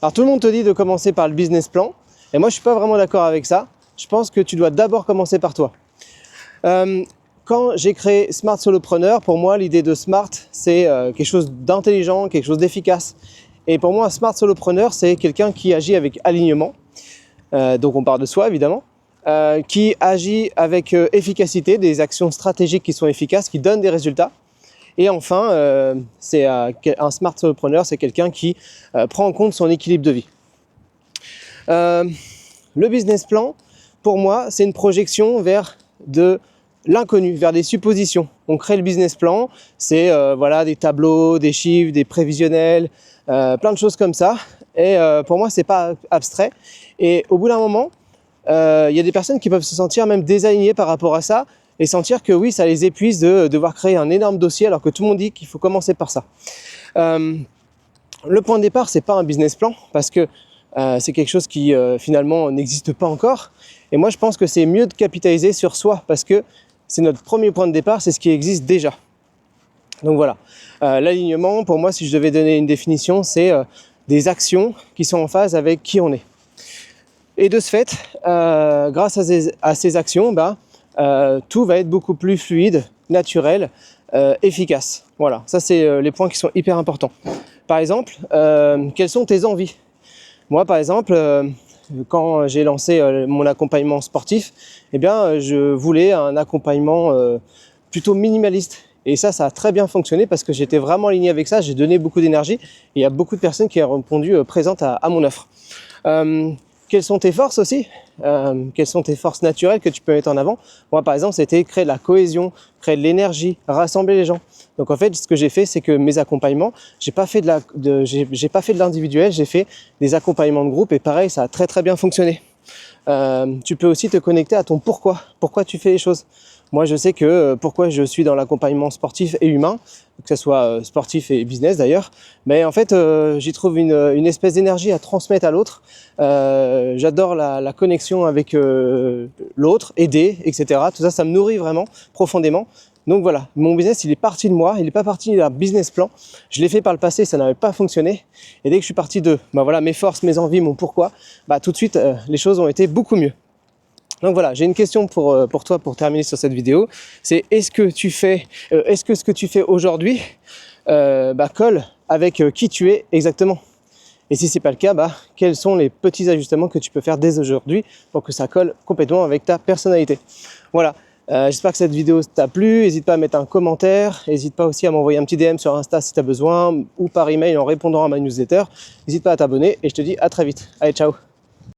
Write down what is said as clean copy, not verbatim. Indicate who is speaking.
Speaker 1: Alors tout le monde te dit de commencer par le business plan, et moi je suis pas vraiment d'accord avec ça. Je pense que tu dois d'abord commencer par toi. Quand j'ai créé Smart Solopreneur, pour moi l'idée de Smart c'est quelque chose d'intelligent, quelque chose d'efficace. Et pour moi un Smart Solopreneur c'est quelqu'un qui agit avec alignement, donc on parle de soi évidemment, qui agit avec efficacité, des actions stratégiques qui sont efficaces, qui donnent des résultats. Et enfin, un Smart Solopreneur, c'est quelqu'un qui prend en compte son équilibre de vie. Le business plan, pour moi, c'est une projection vers de l'inconnu, vers des suppositions. On crée le business plan, c'est voilà, des tableaux, des chiffres, des prévisionnels, plein de choses comme ça. Et pour moi, c'est pas abstrait. Et au bout d'un moment, il y a des personnes qui peuvent se sentir même désalignées par rapport à ça et sentir que oui, ça les épuise de devoir créer un énorme dossier alors que tout le monde dit qu'il faut commencer par ça. Le point de départ, c'est pas un business plan parce que c'est quelque chose qui finalement n'existe pas encore. Et moi, je pense que c'est mieux de capitaliser sur soi parce que c'est notre premier point de départ, c'est ce qui existe déjà. Donc voilà, l'alignement, pour moi, si je devais donner une définition, c'est des actions qui sont en phase avec qui on est. Et de ce fait, grâce à ces actions, tout va être beaucoup plus fluide, naturel, efficace. Voilà, ça c'est les points qui sont hyper importants. Par exemple, quelles sont tes envies? Moi, par exemple, quand j'ai lancé mon accompagnement sportif, eh bien, je voulais un accompagnement plutôt minimaliste. Et ça a très bien fonctionné parce que j'étais vraiment aligné avec ça, j'ai donné beaucoup d'énergie et il y a beaucoup de personnes qui ont répondu présentes à mon offre. Quelles sont tes forces aussi? Quelles sont tes forces naturelles que tu peux mettre en avant? Moi, par exemple, c'était créer de la cohésion, créer de l'énergie, rassembler les gens. Donc, en fait, ce que j'ai fait, c'est que mes accompagnements, j'ai pas fait de l'individuel, j'ai fait des accompagnements de groupe et pareil, ça a très très bien fonctionné. Tu peux aussi te connecter à ton pourquoi tu fais les choses. Moi, je sais que pourquoi je suis dans l'accompagnement sportif et humain, que ce soit sportif et business d'ailleurs, mais en fait, j'y trouve une espèce d'énergie à transmettre à l'autre. J'adore la connexion avec l'autre, aider, etc. Tout ça, ça me nourrit vraiment profondément. Donc voilà, mon business, il est parti de moi, il n'est pas parti d'un business plan. Je l'ai fait par le passé, ça n'avait pas fonctionné. Et dès que je suis parti de voilà, mes forces, mes envies, mon pourquoi, tout de suite, les choses ont été beaucoup mieux. Donc voilà, j'ai une question pour toi pour terminer sur cette vidéo. C'est est-ce que ce que tu fais aujourd'hui colle avec qui tu es exactement? Et si c'est pas le cas, quels sont les petits ajustements que tu peux faire dès aujourd'hui pour que ça colle complètement avec ta personnalité? Voilà. J'espère que cette vidéo t'a plu, n'hésite pas à mettre un commentaire, n'hésite pas aussi à m'envoyer un petit DM sur Insta si tu as besoin ou par email en répondant à ma newsletter. N'hésite pas à t'abonner et je te dis à très vite. Allez, ciao!